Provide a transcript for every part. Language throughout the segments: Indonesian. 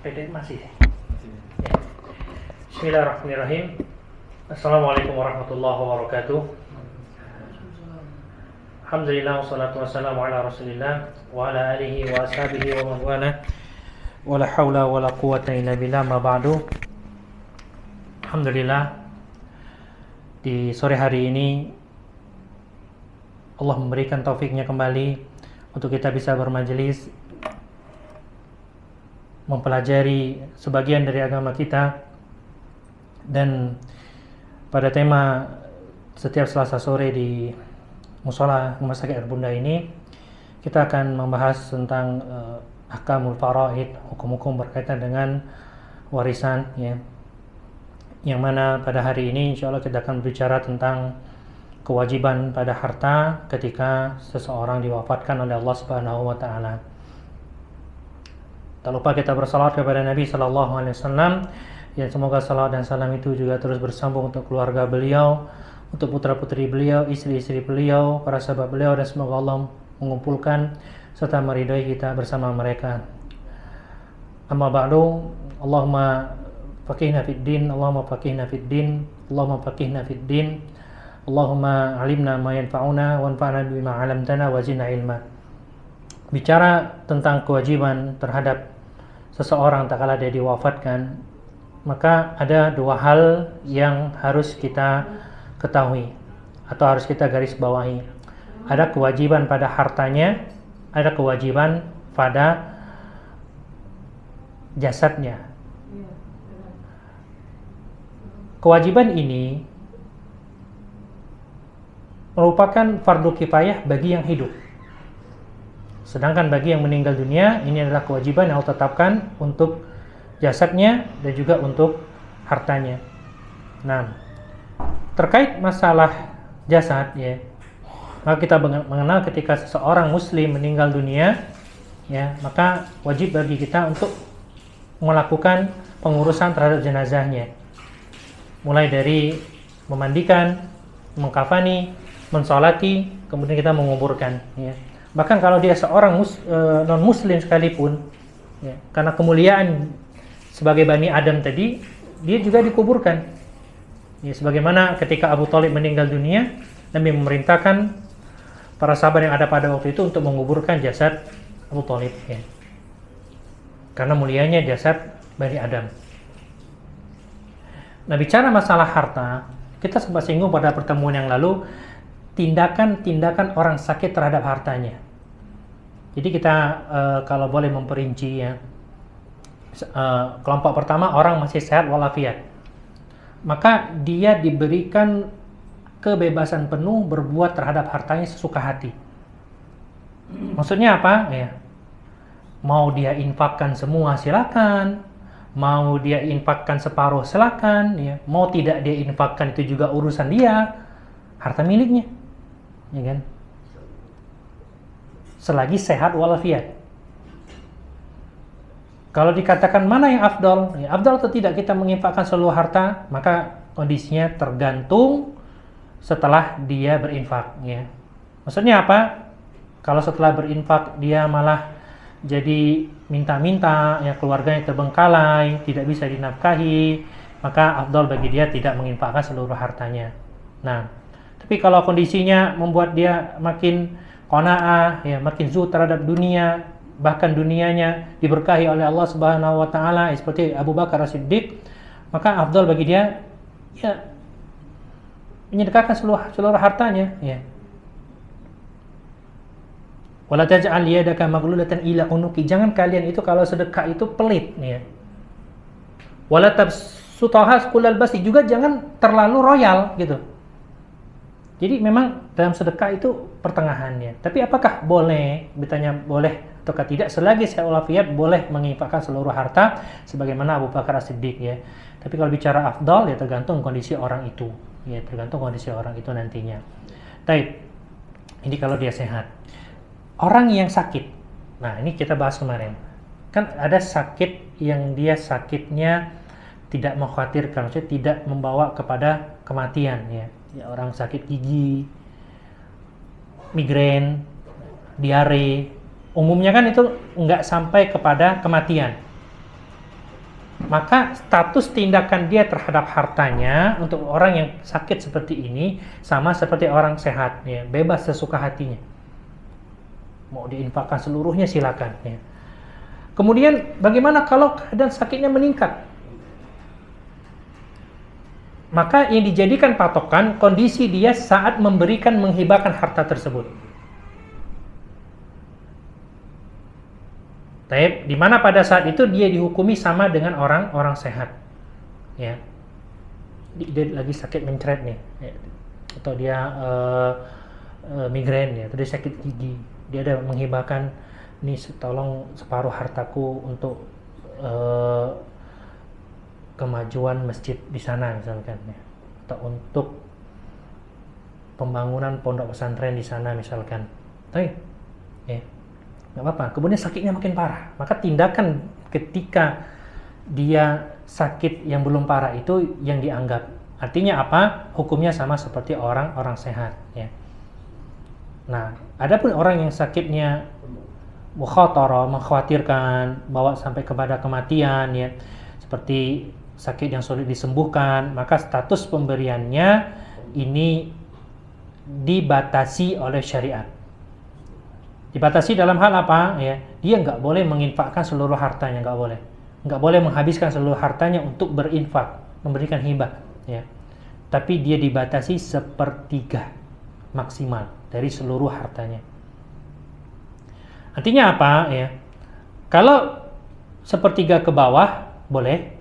PD masih. Ya. Bismillahirrahmanirrahim. Assalamualaikum warahmatullahi wabarakatuh. Alhamdulillah wassalatu wassalamu ala Rasulillah wa ala alihi wa ashabihi wa man wala. Wala haula wala quwwata illa billah, ma ba'du. Alhamdulillah, di sore hari ini Allah memberikan taufiknya kembali untuk kita bisa bermajelis mempelajari sebagian dari agama kita. Dan pada tema setiap Selasa sore di Mushola Rumah Sakit Bunda ini, kita akan membahas tentang ahkamul faraid, hukum-hukum berkaitan dengan warisan, ya. Yang mana pada hari ini insya Allah kita akan berbicara tentang kewajiban pada harta ketika seseorang diwafatkan oleh Allah Subhanahu wa taala. Tak lupa kita bersalawat kepada Nabi sallallahu alaihi wasallam, ya, semoga salawat dan salam itu juga terus bersambung untuk keluarga beliau, untuk putra-putri beliau, istri-istri beliau, para sahabat beliau, dan semoga Allah mengumpulkan serta meridai kita bersama mereka. Amma ba'du, Allahumma faqihna fid din, Allahumma faqihna fid din, Allahumma faqihna fid din, Allahumma alimna ma yanfa'una wanfa'na bima 'allamtana wa zidna ilma. Bicara tentang kewajiban terhadap seseorang tak kala dia diwafatkan, maka ada dua hal yang harus kita ketahui atau harus kita garis bawahi. Ada kewajiban pada hartanya, ada kewajiban pada jasadnya. Kewajiban ini merupakan fardu kifayah bagi yang hidup. Sedangkan bagi yang meninggal dunia, ini adalah kewajiban yang Allah tetapkan untuk jasadnya dan juga untuk hartanya. Nah, terkait masalah jasad, ya, maka kita mengenal ketika seseorang muslim meninggal dunia, ya, maka wajib bagi kita untuk melakukan pengurusan terhadap jenazahnya, mulai dari memandikan, mengkafani, mensolati, kemudian kita menguburkan, ya. Bahkan kalau dia seorang non muslim sekalipun, ya, karena kemuliaan sebagai Bani Adam tadi, dia juga dikuburkan. Ya, sebagaimana ketika Abu Thalib meninggal dunia, Nabi memerintahkan para sahabat yang ada pada waktu itu untuk menguburkan jasad Abu Thalib, ya. Karena mulianya jasad Bani Adam. Nah, bicara masalah harta, kita sempat singgung pada pertemuan yang lalu tindakan-tindakan orang sakit terhadap hartanya. Jadi kita kalau boleh memperinci, ya, kelompok pertama orang masih sehat walafiat, maka dia diberikan kebebasan penuh berbuat terhadap hartanya sesuka hati. Maksudnya apa? Ya, mau dia infakkan semua silakan, mau dia infakkan separuh silakan, ya. Mau tidak dia infakkan itu juga urusan dia, harta miliknya, ya kan? Selagi sehat walafiat. Kalau dikatakan mana yang afdal, ya, afdal atau tidak kita menginfakkan seluruh harta, maka kondisinya tergantung setelah dia berinfak, ya. Maksudnya apa? Kalau setelah berinfak dia malah jadi minta-minta, ya, keluarganya terbengkalai, tidak bisa dinafkahi, maka afdal bagi dia tidak menginfakkan seluruh hartanya. Nah, tapi kalau kondisinya membuat dia makin qanaah, ya, makin zuhud terhadap dunia, bahkan dunianya diberkahi oleh Allah Subhanahu wa taala, seperti Abu Bakar As-Siddiq, maka afdal bagi dia, ya, menyedekahkan seluruh hartanya, ya. Wala taj'al yadaka maghlulatan ila unuki, jangan kalian itu kalau sedekah itu pelit, ya. Wala tabsutaha kullal basti, juga jangan terlalu royal gitu. Jadi memang dalam sedekah itu pertengahannya. Tapi apakah boleh? Ditanya boleh atau tidak, selagi sehat walafiat boleh menginfakkan seluruh harta sebagaimana Abu Bakar As-Siddiq, ya. Tapi kalau bicara afdal, ya tergantung kondisi orang itu, ya, tergantung kondisi orang itu nantinya. Baik. Ini kalau dia sehat. Orang yang sakit. Nah, ini kita bahas kemarin. Kan ada sakit yang dia sakitnya tidak mengkhawatirkan, maksudnya tidak membawa kepada kematian, ya. Ya, orang sakit gigi, migrain, diare, umumnya kan itu nggak sampai kepada kematian. maka status tindakan dia terhadap hartanya untuk orang yang sakit seperti ini sama seperti orang sehat, ya, bebas sesuka hatinya. Mau diinfakkan seluruhnya silakan, ya. Kemudian bagaimana kalau keadaan sakitnya meningkat? Maka yang dijadikan patokan kondisi dia saat memberikan menghibahkan harta tersebut. Di mana pada saat itu dia dihukumi sama dengan orang sehat, ya. Dia lagi sakit mencret nih, ya. Atau dia migrain, ya. Atau dia sakit gigi, dia ada menghibahkan, nih tolong separuh hartaku untuk kemajuan masjid di sana misalkan, ya. Atau untuk pembangunan pondok pesantren di sana misalkan, ya. Nggak apa-apa. Kemudian sakitnya makin parah, maka tindakan ketika dia sakit yang belum parah itu yang dianggap. Artinya apa? Hukumnya sama seperti orang sehat, ya. Nah, adapun orang yang sakitnya mukhatarah, mengkhawatirkan, bawa sampai kepada kematian, ya, seperti sakit yang sulit disembuhkan, maka status pemberiannya ini dibatasi oleh syariat. Dibatasi dalam hal apa? Ya, dia nggak boleh menginfakkan seluruh hartanya, nggak boleh menghabiskan seluruh hartanya untuk berinfak, memberikan hibah, ya. Tapi dia dibatasi 1/3 maksimal dari seluruh hartanya. Artinya apa? Ya, kalau 1/3 ke bawah boleh,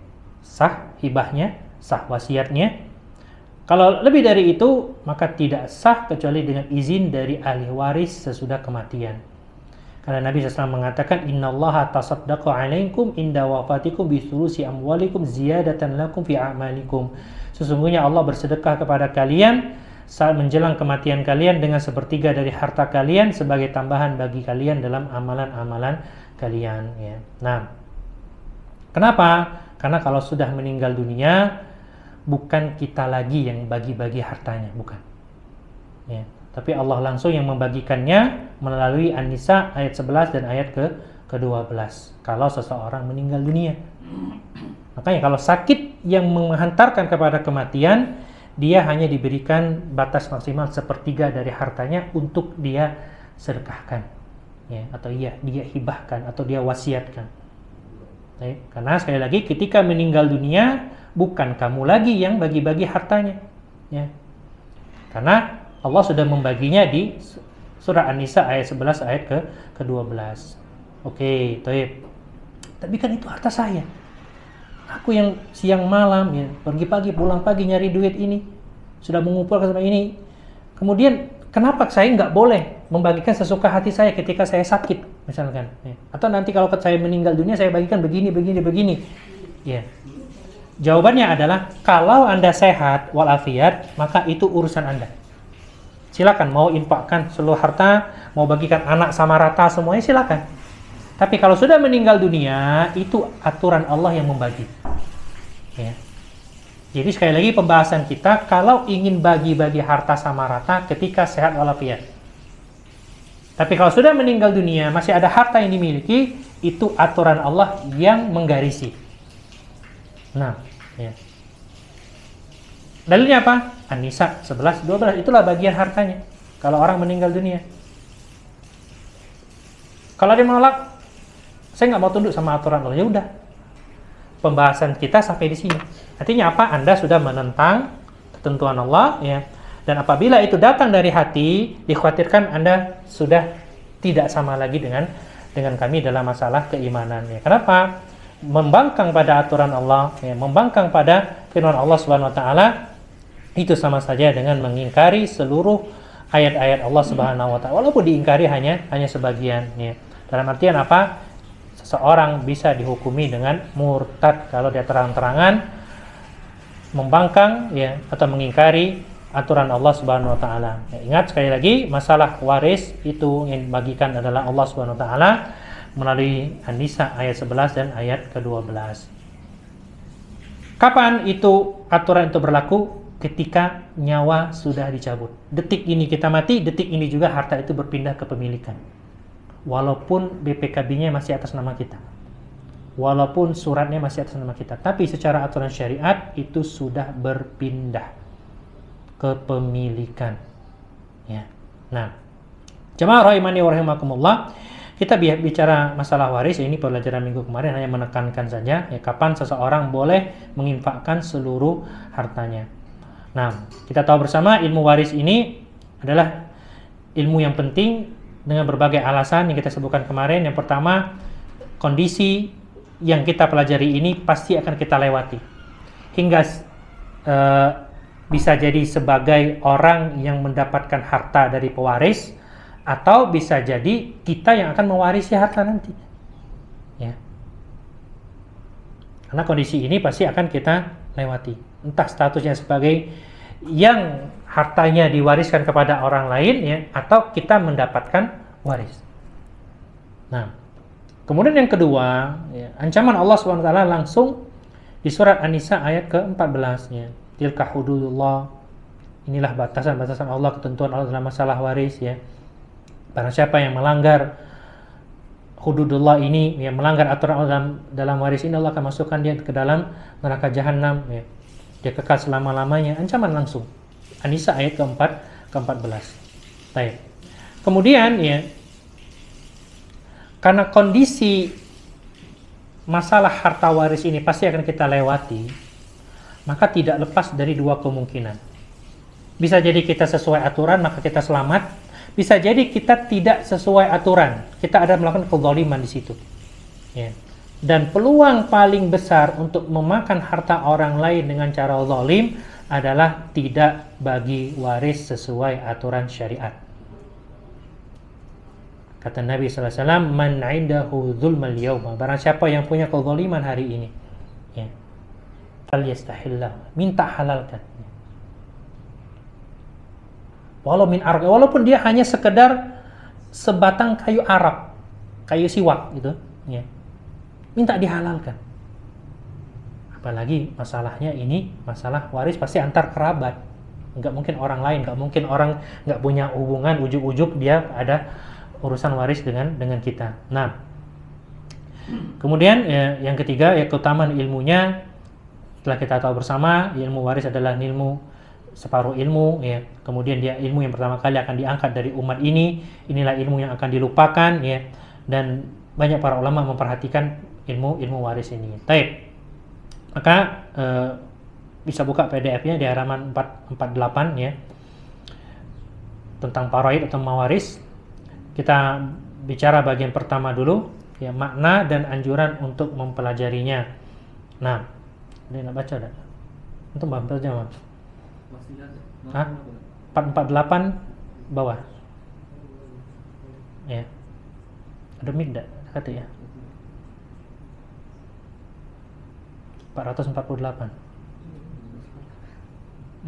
sah hibahnya, sah wasiatnya. Kalau lebih dari itu, maka tidak sah kecuali dengan izin dari ahli waris sesudah kematian. Karena Nabi SAW mengatakan, Innallaha tasaddaqa alaikum inda wafatikum bithulusi amwalikum ziyadatan lakum fi a'malikum. Sesungguhnya Allah bersedekah kepada kalian saat menjelang kematian kalian dengan 1/3 dari harta kalian sebagai tambahan bagi kalian dalam amalan-amalan kalian, ya. Nah, kenapa? Karena kalau sudah meninggal dunia, bukan kita lagi yang bagi-bagi hartanya, bukan, ya. Tapi Allah langsung yang membagikannya melalui An-Nisa ayat 11 dan ayat ke-12 kalau seseorang meninggal dunia. Makanya kalau sakit yang menghantarkan kepada kematian, dia hanya diberikan batas maksimal 1/3 dari hartanya untuk dia sedekahkan, ya, atau dia hibahkan atau dia wasiatkan. Karena sekali lagi ketika meninggal dunia bukan kamu lagi yang bagi-bagi hartanya, ya. Karena Allah sudah membaginya di surah An-Nisa ayat 11 ayat ke-12. Oke, toib. Tapi kan itu harta saya. Aku yang siang malam, ya, pergi pagi pulang pagi nyari duit ini, sudah mengumpulkan sama ini. Kemudian kenapa saya nggak boleh membagikan sesuka hati saya ketika saya sakit misalkan, ya. Atau nanti kalau saya meninggal dunia saya bagikan begini, ya. Jawabannya adalah kalau Anda sehat walafiat, maka itu urusan Anda. Silakan mau infakkan seluruh harta, mau bagikan anak sama rata semuanya silakan. Tapi kalau sudah meninggal dunia, itu aturan Allah yang membagi, ya. Jadi sekali lagi pembahasan kita kalau ingin bagi-bagi harta sama rata ketika sehat walafiat. Tapi kalau sudah meninggal dunia, masih ada harta yang dimiliki, itu aturan Allah yang menggarisi. Nah, ya. Dalilnya apa? An-Nisa 11, 12, itulah bagian hartanya kalau orang meninggal dunia. Kalau dia menolak, saya nggak mau tunduk sama aturan Allah, ya udah. Pembahasan kita sampai di sini. Artinya apa? Anda sudah menentang ketentuan Allah, ya. Dan apabila itu datang dari hati, dikhawatirkan Anda sudah tidak sama lagi dengan kami dalam masalah keimanan, ya. Kenapa? Membangkang pada aturan Allah, ya, membangkang pada firman Allah Subhanahu wa taala, itu sama saja dengan mengingkari seluruh ayat-ayat Allah Subhanahu wa taala, walaupun diingkari hanya sebagian, ya. Dalam artian apa? Seseorang bisa dihukumi dengan murtad kalau dia terang-terangan membangkang, ya, atau mengingkari aturan Allah Subhanahu wa taala. Ya, ingat sekali lagi, masalah waris itu yang dibagikan adalah Allah Subhanahu wa taala melalui An-Nisa ayat 11 dan ayat ke-12. Kapan itu aturan itu berlaku? Ketika nyawa sudah dicabut. Detik ini kita mati, detik ini juga harta itu berpindah ke pemilikan. Walaupun BPKB-nya masih atas nama kita. walaupun suratnya masih atas nama kita, tapi secara aturan syariat itu sudah berpindah kepemilikan. Ya. Nah, jemaah rahimani wa rahimakumullah, kita bicara masalah waris, ini pelajaran minggu kemarin hanya menekankan saja ya, kapan seseorang boleh menginfakkan seluruh hartanya. Nah, kita tahu bersama ilmu waris ini adalah ilmu yang penting dengan berbagai alasan yang kita sebutkan kemarin. Yang pertama, kondisi yang kita pelajari ini pasti akan kita lewati hingga bisa jadi sebagai orang yang mendapatkan harta dari pewaris, atau bisa jadi kita yang akan mewarisi harta nanti ya. Karena kondisi ini pasti akan kita lewati, entah statusnya sebagai yang hartanya diwariskan kepada orang lain ya, atau kita mendapatkan waris. Nah, kemudian yang kedua, ya, ancaman Allah SWT langsung di surat An-Nisa ayat ke-14 ya. Tilka hududullah, inilah batasan-batasan Allah, ketentuan Allah dalam masalah waris ya. Barang siapa yang melanggar hududullah ini, ya, melanggar aturan Allah dalam waris ini, Allah akan masukkan dia ke dalam neraka jahanam ya. Dia kekal selama-lamanya, ancaman langsung. An-Nisa ayat ke-14. Baik. Kemudian ya, karena kondisi masalah harta waris ini pasti akan kita lewati, maka tidak lepas dari dua kemungkinan. Bisa jadi kita sesuai aturan, maka kita selamat. Bisa jadi kita tidak sesuai aturan, kita ada melakukan kezaliman di situ. Ya. Dan peluang paling besar untuk memakan harta orang lain dengan cara zalim adalah tidak bagi waris sesuai aturan syariat. Kata Nabi SAW, man indahu zulmal yawma, barang siapa yang punya kezaliman hari ini, ya, falyastahillah, minta halalkan. Walaupun dia hanya sekedar sebatang kayu arak, kayu siwak gitu, ya, minta dihalalkan. Apalagi masalahnya ini masalah waris pasti antar kerabat, nggak mungkin orang lain, nggak mungkin orang nggak punya hubungan, ujuk-ujuk dia ada urusan waris dengan kita. Nah, kemudian ya, yang ketiga ya, keutamaan ilmunya telah kita tahu bersama, ilmu waris adalah ilmu separuh ilmu ya. Kemudian dia ilmu yang pertama kali akan diangkat dari umat ini, inilah ilmu yang akan dilupakan ya. Dan banyak para ulama memperhatikan ilmu waris ini. Baik. Maka bisa buka PDF-nya di halaman 448 ya. Tentang faraid atau mawaris. Kita bicara bagian pertama dulu, ya, makna dan anjuran untuk mempelajarinya. Nah, ini nak baca dah. Untuk baca jawab. Masih ada. 448 bawah. Ya. Ada mic dah kata ya. 448.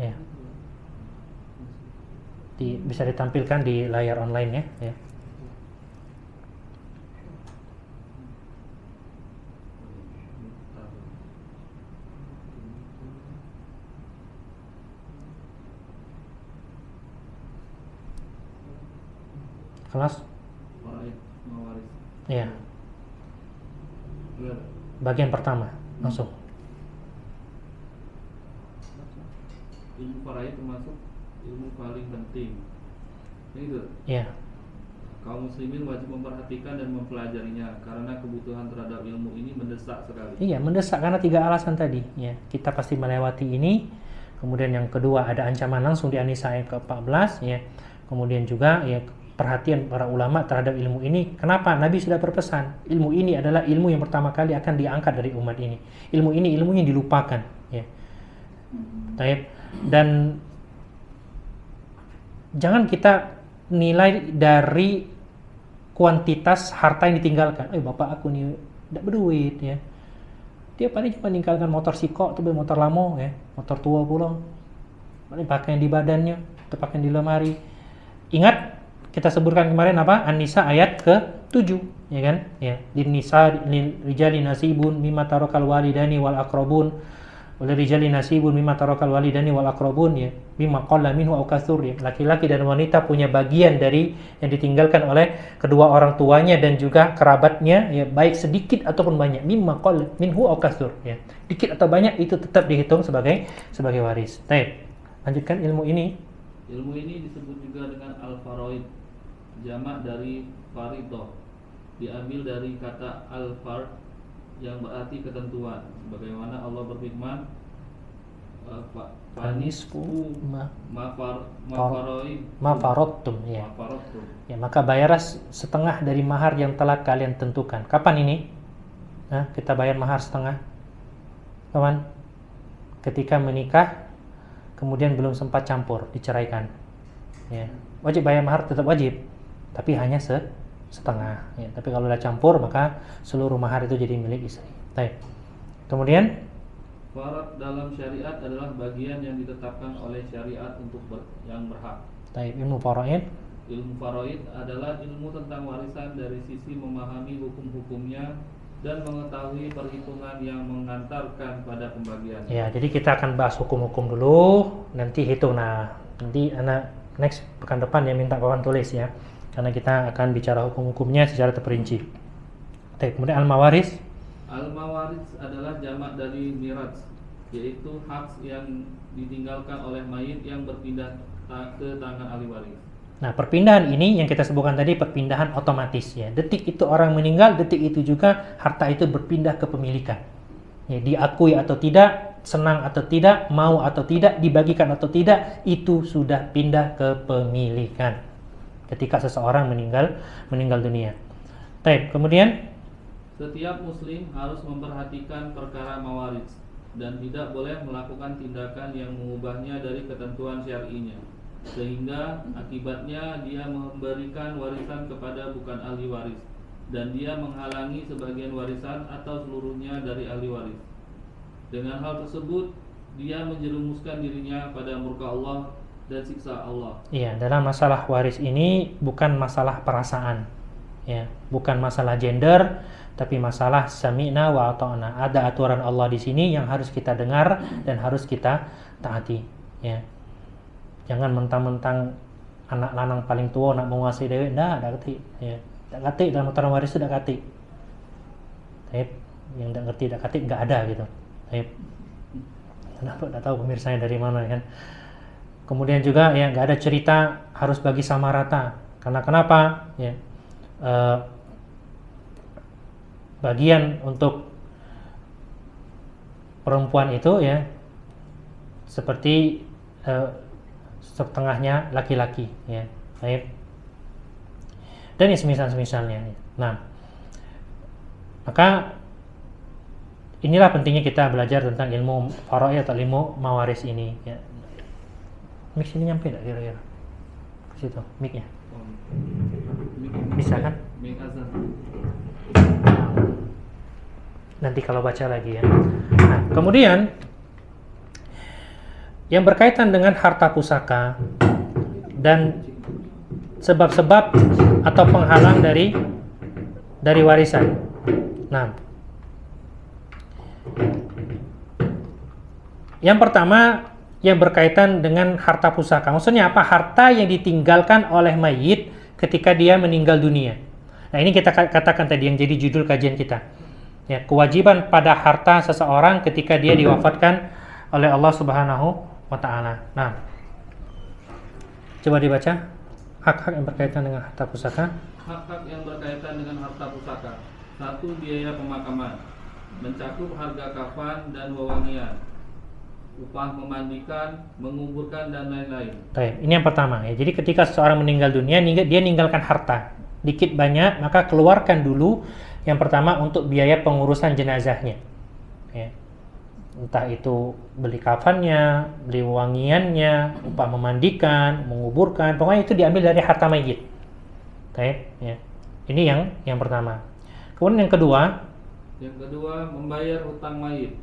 Ya. Bisa ditampilkan di layar online ya. Kelas? Mawaris. Ya. Bagian pertama, langsung. Ilmu faraid termasuk ilmu paling penting. Itu. Ya. Kaum muslimin wajib memperhatikan dan mempelajarinya karena kebutuhan terhadap ilmu ini mendesak sekali. Iya, mendesak karena 3 alasan tadi. Ya, kita pasti melewati ini. Kemudian yang kedua ada ancaman langsung di An-Nisa ayat ke-14. Ya. Kemudian juga ya, perhatian para ulama terhadap ilmu ini. Kenapa? Nabi sudah berpesan, ilmu ini adalah ilmu yang pertama kali akan diangkat dari umat ini. Ilmu ini ilmu yang dilupakan. Ya. Dan jangan kita nilai dari kuantitas harta yang ditinggalkan. Bapak aku nih tidak berduit ya. Dia paling cuma meninggalkan motor siko atau motor lamo ya, motor tua pulang. Paling pakaian di badannya, atau pakaian di lemari. Ingat kita sebutkan kemarin apa? An-Nisa ayat ke-7, ya kan? Ya, lin-nisa rijali nasibun mimma tarakal walidani wal aqrabun Walirijali nasibun mimma tarakal walidani wal aqrabun ya, mimma qalla minhu aw katsur ya. Laki-laki dan wanita punya bagian dari yang ditinggalkan oleh kedua orang tuanya dan juga kerabatnya ya, baik sedikit ataupun banyak. Mimma qalla minhu aw katsur ya. Dikit atau banyak itu tetap dihitung sebagai waris. Baik. Lanjutkan ilmu ini. Ilmu ini disebut juga dengan al-faraid, jamak dari faridah. Diambil dari kata al-fard yang berarti ketentuan, sebagaimana Allah berfirman Fanisfu ma faradtum ya. Ya, maka bayarlah setengah dari mahar yang telah kalian tentukan. Kapan ini? Nah, kita bayar mahar setengah. Kapan? Ketika menikah kemudian belum sempat campur, diceraikan. Ya. Wajib bayar mahar, tetap wajib, tapi hanya setengah ya. Tapi kalau udah campur maka seluruh mahar itu jadi milik istri. Baik. Kemudian farad dalam syariat adalah bagian yang ditetapkan oleh syariat untuk yang berhak. Baik, ilmu faraid. Ilmu faraid adalah ilmu tentang warisan dari sisi memahami hukum-hukumnya dan mengetahui perhitungan yang mengantarkan pada pembagian. Ya, jadi kita akan bahas hukum-hukum dulu, nanti hitung. Nah, nanti anak next pekan depan yang minta kawan tulis ya. Karena kita akan bicara hukum-hukumnya secara terperinci. Kemudian al-mawaris. Al-mawaris adalah jamak dari miras, yaitu hak yang ditinggalkan oleh mayit yang berpindah ke tangan ahli waris. Nah, perpindahan ini yang kita sebutkan tadi perpindahan otomatis ya. Detik itu orang meninggal, detik itu juga harta itu berpindah ke pemilikan. Ya, diakui atau tidak, senang atau tidak, mau atau tidak, dibagikan atau tidak, itu sudah pindah ke pemilikan ketika seseorang meninggal dunia. Baik, kemudian setiap muslim harus memperhatikan perkara mawaris dan tidak boleh melakukan tindakan yang mengubahnya dari ketentuan syar'inya, sehingga akibatnya dia memberikan warisan kepada bukan ahli waris dan dia menghalangi sebagian warisan atau seluruhnya dari ahli waris. Dengan hal tersebut dia menjerumuskan dirinya pada murka Allah dan siksa Allah. Iya, dalam masalah waris ini bukan masalah perasaan, ya, bukan masalah gender, tapi masalah sami'na wa ata'na. Ada aturan Allah di sini yang harus kita dengar dan harus kita taati. Ya, jangan mentang-mentang anak lanang paling tua nak menguasai dewe, dah kati. Ya, tak kati dalam aturan waris itu tak kati. Taib, yang tak ngerti tak kati nggak ada gitu. Taib, kenapa? Tak tahu pemirsanya dari mana kan? Kemudian juga ya nggak ada cerita harus bagi sama rata. Karena kenapa? Ya, bagian untuk perempuan itu ya seperti setengahnya laki-laki ya. Baik. Dan ya semisal-semisalnya. Nah, maka inilah pentingnya kita belajar tentang ilmu faraid atau ilmu mawaris ini ya. Mix ini nyampe tak kira-kira? Ke situ, mic-nya. Bisa kan? Mic azan. Nanti kalau baca lagi ya. Nah, kemudian yang berkaitan dengan harta pusaka dan sebab-sebab atau penghalang dari warisan. Nah, yang pertama yang berkaitan dengan harta pusaka. Maksudnya apa? Harta yang ditinggalkan oleh mayit ketika dia meninggal dunia. Nah, ini kita katakan tadi yang jadi judul kajian kita. Ya, kewajiban pada harta seseorang ketika dia diwafatkan oleh Allah Subhanahu wa taala. Nah, coba dibaca hak-hak yang berkaitan dengan harta pusaka. Hak-hak yang berkaitan dengan harta pusaka. 1. Biaya pemakaman, mencakup harga kafan dan wewangian, upah memandikan, menguburkan dan lain-lain. Baik, ini yang pertama ya. Jadi ketika seseorang meninggal dunia, dia ninggalkan harta dikit banyak, maka keluarkan dulu yang pertama untuk biaya pengurusan jenazahnya. Ya. Entah itu beli kafannya, beli wangiannya, upah memandikan, menguburkan, pokoknya itu diambil dari harta mayit. Baik, ya. Ini yang pertama. Kemudian yang kedua, membayar hutang mayit.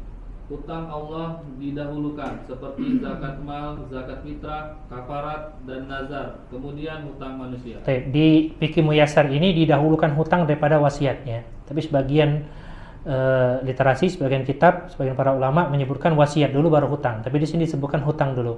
Hutang Allah didahulukan seperti zakat mal, zakat fitrah, kafarat, dan nazar. Kemudian hutang manusia. Di fikih muyasar ini didahulukan hutang daripada wasiatnya. Tapi sebagian literasi, sebagian kitab, sebagian para ulama menyebutkan wasiat dulu baru hutang. Tapi di sini disebutkan hutang dulu.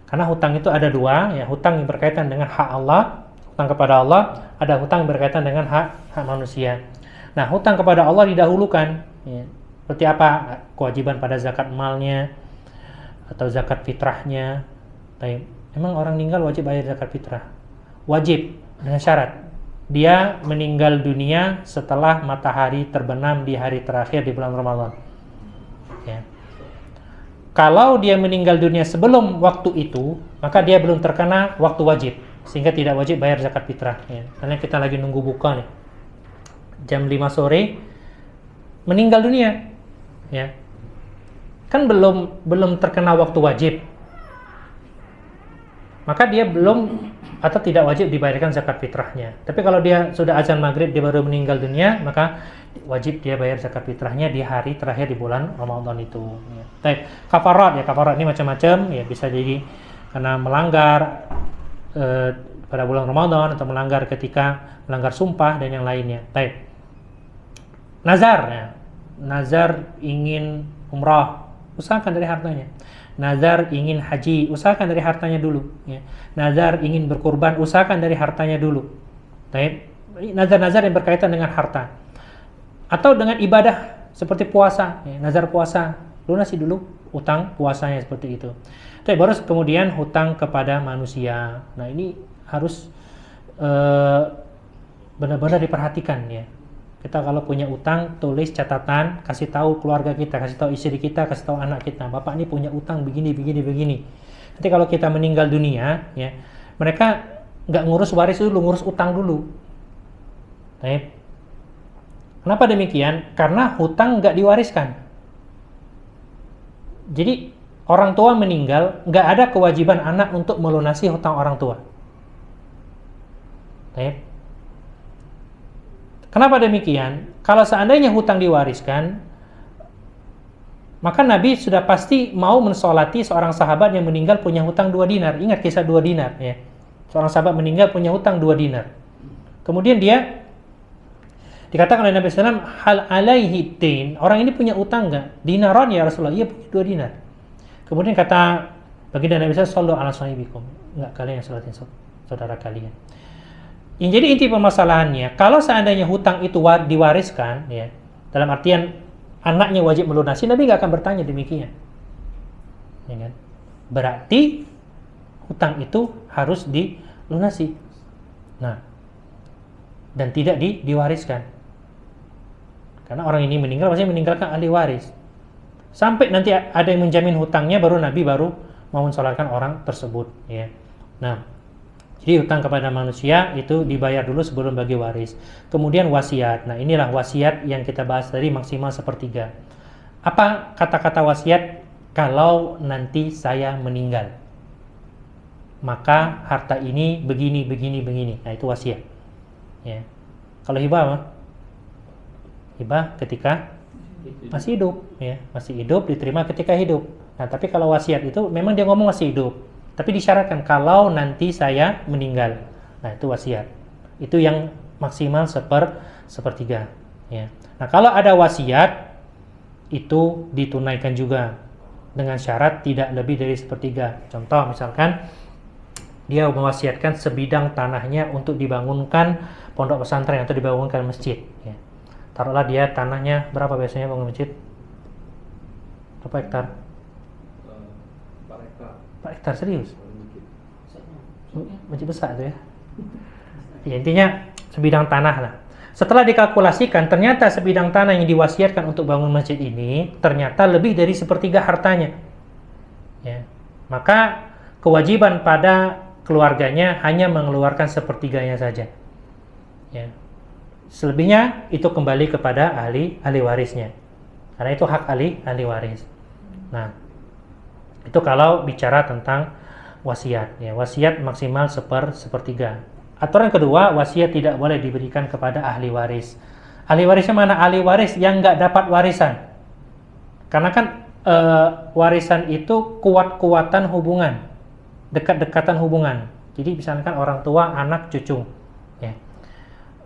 Karena hutang itu ada dua, ya, hutang yang berkaitan dengan hak Allah, hutang kepada Allah, ada hutang yang berkaitan dengan hak manusia. Nah, hutang kepada Allah didahulukan, ya. Seperti apa? Kewajiban pada zakat malnya atau zakat fitrahnya. Baik. Emang orang meninggal wajib bayar zakat fitrah? Wajib, dengan syarat dia meninggal dunia setelah matahari terbenam di hari terakhir di bulan Ramadan, ya. Kalau dia meninggal dunia sebelum waktu itu, maka dia belum terkena waktu wajib, sehingga tidak wajib bayar zakat fitrah, ya. Karena kita lagi nunggu buka nih, jam 5 sore meninggal dunia, ya, kan belum terkena waktu wajib, maka dia belum atau tidak wajib dibayarkan zakat fitrahnya. Tapi kalau dia sudah azan maghrib, dia baru meninggal dunia, maka wajib dia bayar zakat fitrahnya di hari terakhir di bulan Ramadan itu, ya. Kafarat, ya, kafarat ini macam-macam, ya, bisa jadi karena melanggar pada bulan Ramadan, atau melanggar ketika melanggar sumpah dan yang lainnya. Nazar, ya. Nazar ingin umrah, usahakan dari hartanya. Nazar ingin haji, usahakan dari hartanya dulu, ya. Nazar ingin berkurban, usahakan dari hartanya dulu. Nazar-nazar yang berkaitan dengan harta atau dengan ibadah seperti puasa, ya. Nazar puasa, lunasi dulu utang puasanya seperti itu. Baru kemudian hutang kepada manusia. Nah, ini harus benar-benar diperhatikan, ya. Kita kalau punya utang, tulis catatan, kasih tahu keluarga kita, kasih tahu istri kita, kasih tahu anak kita, bapak ini punya utang begini. Nanti kalau kita meninggal dunia, ya, mereka nggak ngurus waris dulu, ngurus utang dulu. Kenapa demikian? Karena hutang nggak diwariskan. Jadi orang tua meninggal, nggak ada kewajiban anak untuk melunasi hutang orang tua. Kenapa demikian? Kalau seandainya hutang diwariskan, maka Nabi sudah pasti mau mensolati seorang sahabat yang meninggal punya hutang 2 dinar. Ingat kisah 2 dinar, ya. Seorang sahabat meninggal punya hutang 2 dinar. Kemudian dia dikatakan oleh Nabi SAW, hal alaihi din, orang ini punya utang enggak? Dinaron ya Rasulullah, iya punya 2 dinar. Kemudian kata baginda Nabi SAW, sallu ala sahibikum, enggak, kalian yang salatin saudara kalian. Yang jadi inti permasalahannya, kalau seandainya hutang itu diwariskan, ya, dalam artian anaknya wajib melunasi, Nabi nggak akan bertanya demikian, ya kan? Berarti hutang itu harus dilunasi, nah, dan tidak diwariskan, karena orang ini meninggal pasti meninggalkan ahli waris. Sampai nanti ada yang menjamin hutangnya, baru Nabi mau mensolatkan orang tersebut, ya. Nah, jadi hutang kepada manusia itu dibayar dulu sebelum bagi waris. Kemudian wasiat. Nah, inilah wasiat yang kita bahas tadi, maksimal 1/3. Apa kata-kata wasiat? Kalau nanti saya meninggal, maka harta ini begini. Nah, itu wasiat, ya. Kalau hibah apa? Hibah ketika masih hidup, ya. Masih hidup diterima ketika hidup. Nah, tapi kalau wasiat itu memang dia ngomong masih hidup, tapi disyaratkan kalau nanti saya meninggal. Nah, itu wasiat. Itu yang maksimal 1/3, ya. Nah, kalau ada wasiat itu ditunaikan juga dengan syarat tidak lebih dari 1/3. Contoh misalkan dia mewasiatkan sebidang tanahnya untuk dibangunkan pondok pesantren atau dibangunkan masjid, ya. Taruhlah dia tanahnya berapa biasanya bangun masjid? Berapa hektar? 4 hektar, serius? Masjid besar itu, ya. Ya, intinya sebidang tanah lah. Setelah dikalkulasikan, ternyata sebidang tanah yang diwasiatkan untuk bangun masjid ini ternyata lebih dari 1/3 hartanya, ya. Maka kewajiban pada keluarganya hanya mengeluarkan 1/3-nya saja, ya. Selebihnya itu kembali kepada ahli warisnya, karena itu hak ahli waris. Nah, itu kalau bicara tentang wasiat, ya. Wasiat maksimal 1/3. Aturan kedua, wasiat tidak boleh diberikan kepada ahli waris. Ahli warisnya mana? Ahli waris yang nggak dapat warisan. Karena kan warisan itu kuat-kuatan hubungan, dekat-dekatan hubungan. Jadi misalkan orang tua, anak, cucu, ya.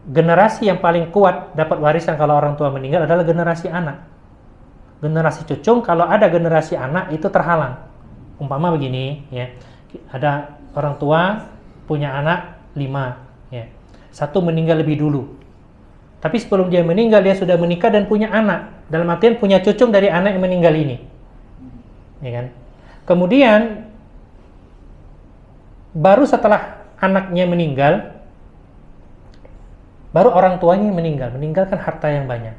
generasi yang paling kuat dapat warisan kalau orang tua meninggal adalah generasi anak. Generasi cucung, kalau ada generasi anak itu terhalang. Umpama begini, ya, ada orang tua punya anak 5, ya. Satu meninggal lebih dulu. Tapi sebelum dia meninggal, dia sudah menikah dan punya anak. Dalam artian punya cucung dari anak yang meninggal ini. Ya kan? Kemudian, baru setelah anaknya meninggal, baru orang tuanya meninggal. Meninggalkan harta yang banyak.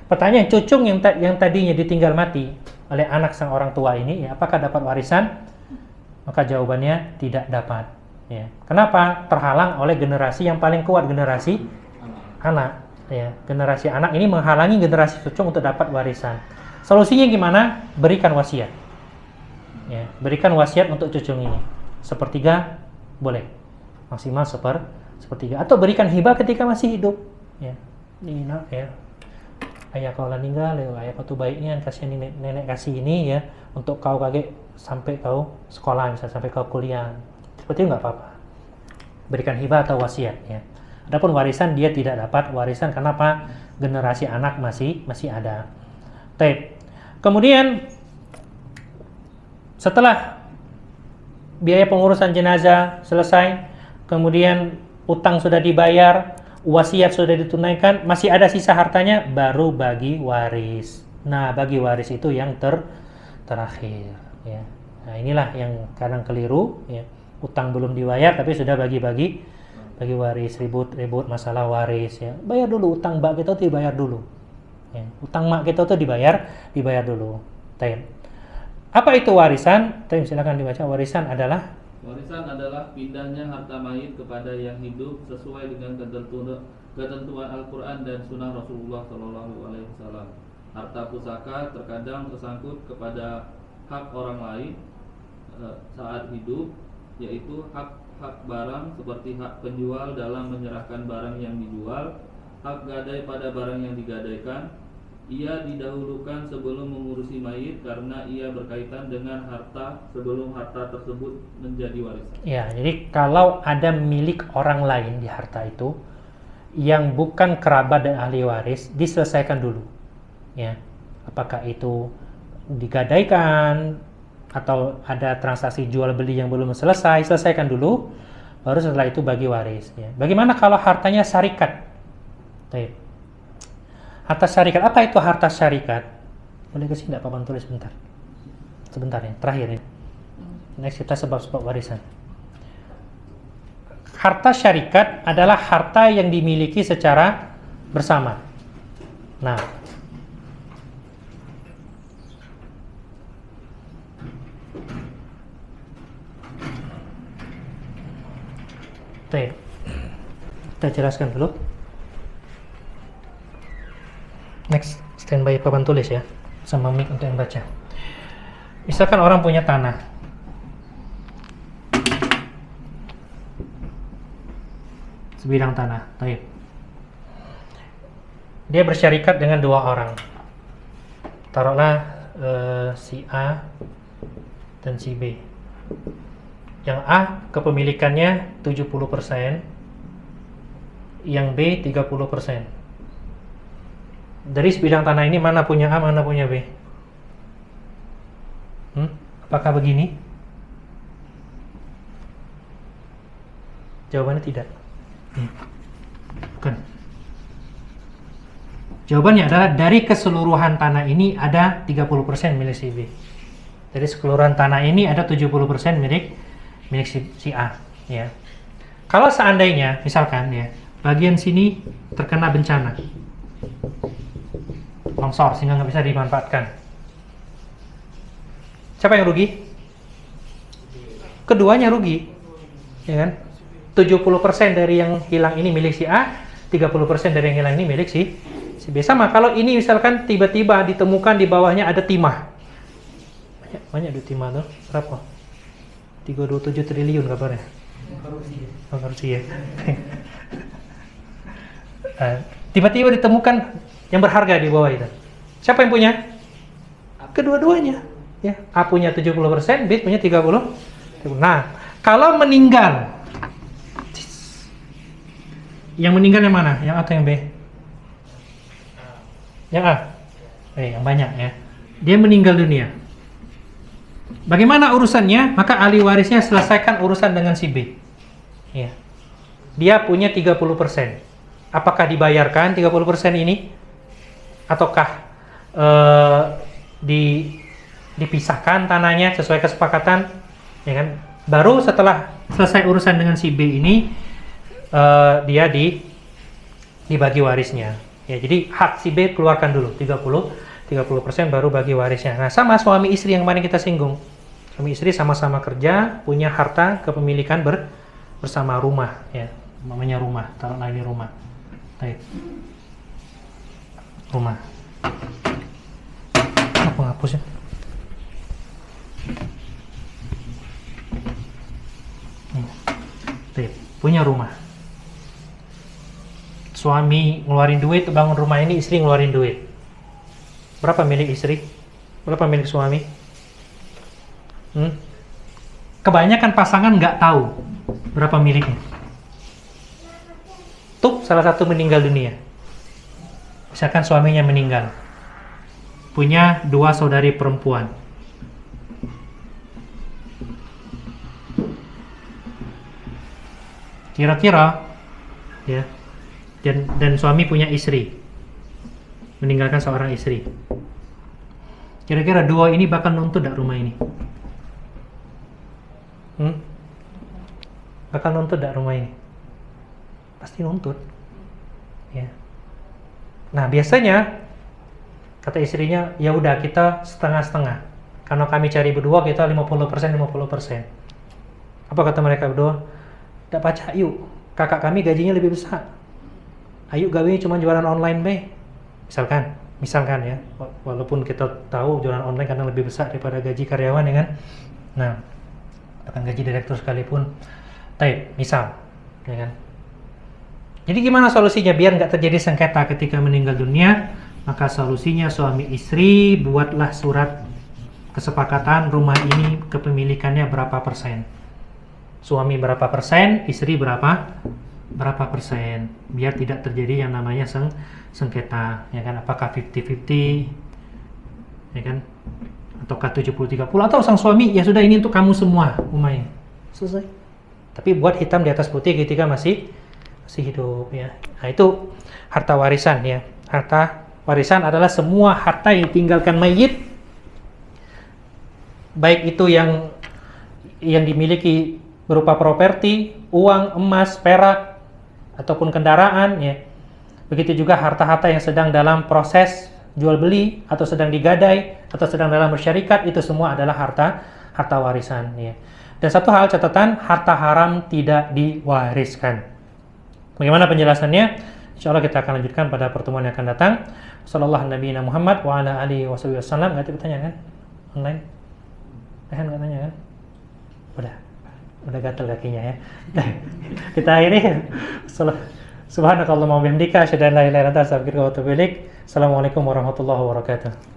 Pertanyaan, cucung yang tadinya ditinggal mati oleh anak sang orang tua ini, ya, apakah dapat warisan? Maka jawabannya tidak dapat. Ya. Kenapa? Terhalang oleh generasi yang paling kuat, generasi anak. Ya. Generasi anak ini menghalangi generasi cucung untuk dapat warisan. Solusinya gimana? Berikan wasiat. Ya. Berikan wasiat untuk cucung ini. 1/3 boleh, maksimal sepertiga. Atau berikan hibah ketika masih hidup. Ya. Ini nak, ya. Ayah kau lah meninggal, ya, ayah kau tuh baiknya kasih nenek kasih ini ya untuk kau kaget sampai kau sekolah, misalnya sampai kau kuliah. Seperti itu nggak apa-apa. Berikan hibah atau wasiat ya. Adapun warisan dia tidak dapat warisan, kenapa? Generasi anak masih ada. Baik. Kemudian setelah biaya pengurusan jenazah selesai, kemudian utang sudah dibayar, wasiat sudah ditunaikan, masih ada sisa hartanya, baru bagi waris. Nah, bagi waris itu yang terakhir ya. Nah, inilah yang kadang keliru ya. Utang belum dibayar tapi sudah bagi waris, ribut masalah waris ya. Bayar dulu utang mbak kita tuh dibayar dulu. Ya. Utang mak kita tuh dibayar dulu. Tayyib. Apa itu warisan? Tayyib, silakan dibaca. Warisan adalah pindahnya harta mayit kepada yang hidup sesuai dengan ketentuan Al-Quran dan Sunnah Rasulullah SAW. Harta pusaka terkadang tersangkut kepada hak orang lain saat hidup, yaitu hak barang seperti hak penjual dalam menyerahkan barang yang dijual, hak gadai pada barang yang digadaikan. Ia didahulukan sebelum mengurusi mayit karena ia berkaitan dengan harta sebelum harta tersebut menjadi warisan. Ya, jadi kalau ada milik orang lain di harta itu yang bukan kerabat dan ahli waris, diselesaikan dulu. Ya. Apakah itu digadaikan atau ada transaksi jual beli yang belum selesai, selesaikan dulu, baru setelah itu bagi waris. Ya. Bagaimana kalau hartanya syarikat? Baik. Harta syarikat, apa itu harta syarikat? Boleh kasih enggak papan tulis sebentar ya, terakhir ya. Next kita sebab-sebab warisan. Harta syarikat adalah harta yang dimiliki secara bersama. Nah, kita jelaskan dulu. Next, standby papan tulis ya, sama mic untuk yang baca. Misalkan orang punya tanah, sebidang tanah, baik. Dia bersyarikat dengan 2 orang. Taruhlah si A dan si B. Yang A kepemilikannya 70%, yang B 30%. Dari sebidang tanah ini mana punya A, mana punya B? Apakah begini? Jawabannya tidak. Bukan. Jawabannya adalah dari keseluruhan tanah ini ada 30% milik si B. Dari keseluruhan tanah ini ada 70% milik si A. Ya. Kalau seandainya, misalkan ya, bagian sini terkena bencana, longsor sehingga nggak bisa dimanfaatkan. Siapa yang rugi? Keduanya rugi, ya kan? 70% dari yang hilang ini milik si A, 30% dari yang hilang ini milik si B. Sama kalau ini misalkan tiba-tiba ditemukan di bawahnya ada timah. Banyak ada timah tuh. Berapa? 327 triliun kabarnya. Korupsi ya. Tiba-tiba ditemukan yang berharga di bawah itu. Siapa yang punya? Kedua-duanya. Ya, A punya 70%, B punya 30%. Nah, kalau meninggal Yang meninggal yang mana? Yang A atau yang B? Yang A. Yang banyak ya. Dia meninggal dunia. Bagaimana urusannya? Maka ahli warisnya selesaikan urusan dengan si B. Ya. Dia punya 30%. Apakah dibayarkan 30% ini? Ataukah dipisahkan tanahnya sesuai kesepakatan? Ya kan? Baru setelah selesai urusan dengan si B ini, dia dibagi warisnya. Ya, jadi hak si B keluarkan dulu 30% baru bagi warisnya. Nah, sama suami istri yang kemarin kita singgung. Suami istri sama-sama kerja, punya harta kepemilikan bersama rumah, ya. Namanya rumah, taruhlah ini rumah. Baik. Rumah. Apa ngapus ya? Baik, punya rumah. Suami ngeluarin duit bangun rumah ini, istri ngeluarin duit. Berapa milik istri? Berapa milik suami? Kebanyakan pasangan nggak tahu berapa miliknya. Tuh salah satu meninggal dunia. Misalkan suaminya meninggal, punya 2 saudari perempuan. Kira-kira, ya, dan suami punya istri, meninggalkan seorang istri. Kira-kira 2 ini bakal nuntut tak rumah ini? Bakal nuntut tak rumah ini? Pasti nuntut, ya. Nah, biasanya kata istrinya, ya udah kita setengah-setengah. Karena kami cari berdua, kita 50%. Apa kata mereka berdua? Tak baca, yuk. Kakak kami gajinya lebih besar. Ayo gawe cuma jualan online be. Misalkan ya. Walaupun kita tahu jualan online karena lebih besar daripada gaji karyawan, ya kan? Nah, bahkan gaji direktur sekalipun. Misal, ya kan? Jadi gimana solusinya biar nggak terjadi sengketa ketika meninggal dunia? Maka solusinya suami istri buatlah surat kesepakatan rumah ini kepemilikannya berapa persen. Suami berapa persen, istri berapa persen. Biar tidak terjadi yang namanya sengketa, ya kan? Apakah 50-50, ya kan? Ataukah 70-30, atau sang suami ya sudah ini untuk kamu semua rumah ini. Selesai. Tapi buat hitam di atas putih ketika masih hidup, ya. Nah, itu harta warisan, ya. Harta warisan adalah semua harta yang ditinggalkan mayit, baik itu yang dimiliki berupa properti, uang, emas, perak, ataupun kendaraan, ya. Begitu juga harta-harta yang sedang dalam proses jual beli, atau sedang digadai, atau sedang dalam bersyarikat, itu semua adalah harta warisan, ya. Dan satu hal catatan, harta haram tidak diwariskan. Bagaimana penjelasannya? Insya Allah kita akan lanjutkan pada pertemuan yang akan datang. Sallallahu alaihi Muhammad wa ala alihi wasallam. Nggak bertanya kan? Online? Nggak tanya kan? Udah gatal kakinya ya. Kita akhiri. Subhanakallahumma wa bihamdika asyhadu an la ilaha illa anta astaghfiruka wa atubu ilaik. Assalamualaikum warahmatullahi wabarakatuh.